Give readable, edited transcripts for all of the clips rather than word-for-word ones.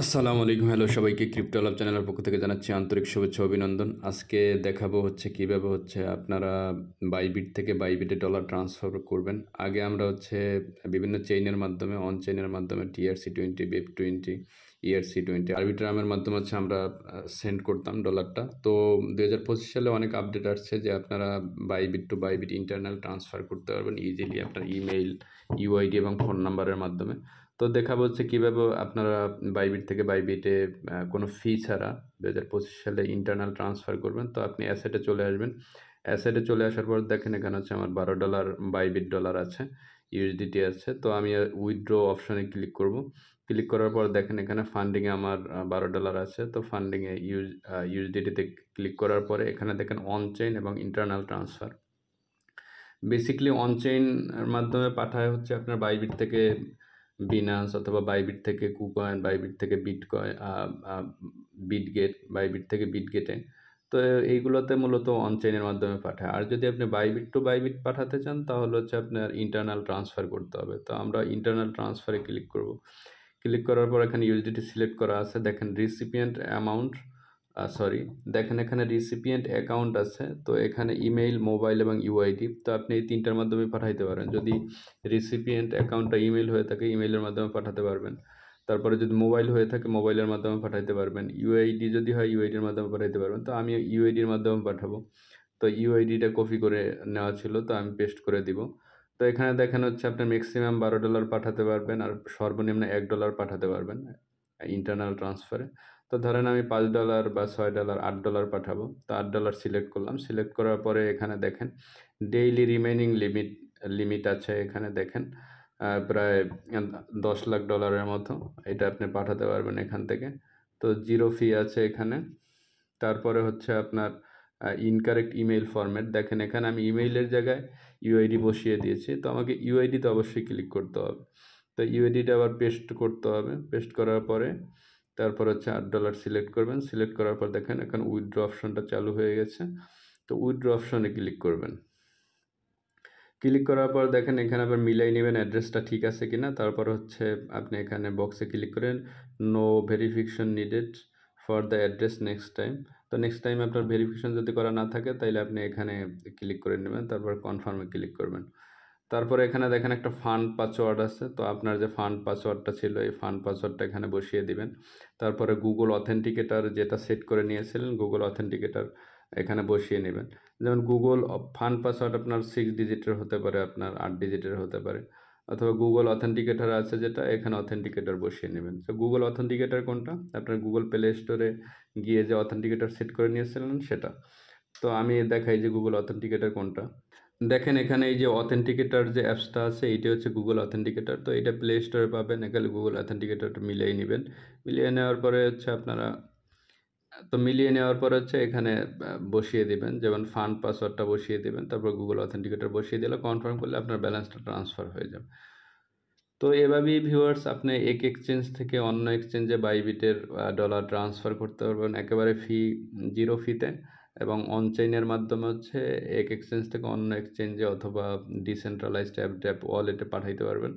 আসসালামু আলাইকুম। হ্যালো সবাইকে, ক্রিপ্টো আলাপ চ্যানেলের পক্ষ থেকে জানাচ্ছি আন্তরিক শুভেচ্ছা অভিনন্দন। আজকে দেখাবো কিভাবে আপনারা বাইবিট থেকে বাইবিটে ডলার ট্রান্সফার করবেন। আগে আমরা বিভিন্ন চেইনের মাধ্যমে, অন চেইনের মাধ্যমে TRC20, BEP20, ERC20, আরবিট্রামের মাধ্যমে আমরা সেন্ড করতাম ডলারটা। তো 2025 সালে অনেক আপডেট আসছে যে আপনারা Bybit to Bybit internal transfer করতে পারবেন ইজিলি আপনার ইমেইল, ইউআইডি এবং ফোন নাম্বারের মাধ্যমে। তো দেখাবো কীভাবে আপনারা বাইবিট থেকে বাইবিটে কোনো ফি ছাড়া 2025 সালে ইন্টারনাল ট্রান্সফার করবেন। তো আপনি অ্যাসেটে চলে আসবেন। অ্যাসেটে চলে আসার পর দেখেন এখানে আমার $12 বাইবিট ডলার আছে, ইউএসডিটি আছে। তো আমি উইথড্র অপশনে ক্লিক করব। ক্লিক করার পর দেখেন এখানে ফান্ডিংয়ে আমার $12 আছে। তো ফান্ডিংয়ে ইউএসডিটিতে ক্লিক করার পরে এখানে দেখেন অন চেইন এবং internal transfer. Basically on chain মাধ্যমে পাঠায় আপনার বাইবিট থেকে বিনান্স অথবা বাইবিট থেকে কুকয়েন, বাইবিট থেকে বিটকয়েন, বিটগেট, বাইবিট থেকে বিটগেটে। তো এইগুলোতে মূলত অন চেইনের মাধ্যমে পাঠায়। আর যদি আপনি বাইবিট টু বাইবিট পাঠাতে চান তাহলে আপনার ইন্টারনাল ট্রান্সফার করতে হবে। তো আমরা ইন্টারনাল ট্রান্সফারে ক্লিক করব। ক্লিক করার পর এখানে ইউএসডিটি সিলেক্ট করা আছে। দেখেন রিসিপিয়েন্ট অ্যামাউন্ট, দেখেন এখানে রিসিপিয়েন্ট অ্যাকাউন্ট আছে। তো এখানে ইমেইল, মোবাইল এবং ইউআইডি। তো আপনি এই তিনটার মাধ্যমে পাঠাইতে পারেন। যদি রিসিপিয়েন্ট অ্যাকাউন্টটা ইমেইল হয়ে থাকে ইমেইলের মাধ্যমে পাঠাতে পারবেন। তারপরে যদি মোবাইল হয়ে থাকে মোবাইলের মাধ্যমে পাঠাইতে পারবেন। ইউআইডি যদি হয় ইউআইডির মাধ্যমে পাঠাইতে পারবেন। তো আমি ইউআইডির মাধ্যমে পাঠাবো। তো ইউআইডিটা কপি করে নেওয়া ছিল, তো আমি পেস্ট করে দিব। তো এখানে দেখেন আপনার ম্যাক্সিমাম $12 পাঠাতে পারবেন আর সর্বনিম্ন $1 পাঠাতে পারবেন ইন্টারনাল ট্রান্সফারে। তো ধরেন আমি $5 বা $6, $8 পাঠাবো। তো $8 সিলেক্ট করলাম। সিলেক্ট করার পরে এখানে দেখেন ডেইলি রিমেইনিং লিমিট আছে। এখানে দেখেন প্রায় $10 লাখ মতো এটা আপনি পাঠাতে পারবেন এখান থেকে। তো জিরো ফি আছে এখানে। তারপরে আপনার ইনকারেক্ট ইমেইল ফরম্যাট। দেখেন এখানে আমি ইমেইলের জায়গায় ইউআইডি বসিয়ে দিয়েছি। তো আমাকে ইউআইডিতে অবশ্যই ক্লিক করতে হবে। তো ইউআইডিটা আবার পেস্ট করতে হবে। পেস্ট করার পরে তারপর $8 সিলেক্ট করবেন। সিলেক্ট করার পর দেখেন এখন উইথড্র অপশনটা চালু হয়ে গেছে। তো উইথড্র অপশনে ক্লিক করবেন। ক্লিক করার পর দেখেন এখানে আবার মিলাই নেবেন অ্যাড্রেসটা ঠিক আছে কিনা। তারপর আপনি এখানে বক্সে ক্লিক করেন no verification needed for the address next time. তো নেক্সট টাইম আপনার ভেরিফিকেশন যদি করা না থাকে তাহলে আপনি এখানে ক্লিক করে নেবেন। তারপর কনফার্মে ক্লিক করবেন। তারপরে এখানে দেখেন একটা ফান্ড পাসওয়ার্ড আছে। তো আপনার যে ফান্ড পাসওয়ার্ডটা ছিল এই ফান্ড পাসওয়ার্ডটা এখানে বসিয়ে দিবেন। তারপরে গুগল অথেন্টিকেটার যেটা সেট করে নিয়েছিলেন গুগল অথেন্টিকেটার এখানে বসিয়ে নেবেন। যেমন গুগল ফান্ড পাসওয়ার্ড আপনার 6 ডিজিটের হতে পারে, আপনার 8 ডিজিটের হতে পারে, অথবা গুগল অথেন্টিকেটার আছে যেটা এখানে অথেন্টিকেটার বসিয়ে নেবেন। তো গুগল অথেন্টিকেটার কোনটা? আপনার গুগল প্লে স্টোরে গিয়ে যে অথেন্টিকেটার সেট করে নিয়েছিলেন সেটা। তো আমি দেখাই যে গুগল অথেন্টিকেটার কোনটা। দেখেন এখানে এই যে অথেন্টিকেটার যে অ্যাপসটা আছে এইটা গুগল অথেন্টিকেটার। তো এটা প্লে স্টোরে পাবেন। এখানে গুগল অথেন্টিকেটারটা মিলিয়ে নেবেন। মিলিয়ে নেওয়ার পরে আপনারা মিলিয়ে নেওয়ার পর এখানে বসিয়ে দিবেন। যেমন ফান্ড পাসওয়ার্ডটা বসিয়ে দিবেন। তারপর গুগল অথেন্টিকেটার বসিয়ে দিলে কনফার্ম করলে আপনার ব্যালেন্সটা ট্রান্সফার হয়ে যাবে। তো এভাবেই ভিউয়ার্স আপনি এক এক্সচেঞ্জ থেকে অন্য এক্সচেঞ্জে বাইবিটের ডলার ট্রান্সফার করতে পারবেন একেবারে জিরো ফিতে, এবং অন চেইনের মাধ্যমে এক এক্সচেঞ্জ থেকে অন্য এক্সচেঞ্জে অথবা ডিসেন্ট্রালাইজড অ্যাপ ওয়ালেটে পাঠাইতে পারবেন।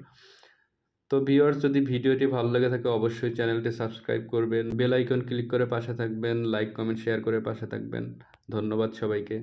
তো ভিউয়ার্স যদি ভিডিওটি ভালো লেগে থাকে অবশ্যই চ্যানেলটি সাবস্ক্রাইব করবেন, বেল আইকন ক্লিক করে পাশে থাকবেন, লাইক কমেন্ট শেয়ার করে পাশে থাকবেন। ধন্যবাদ সবাইকে।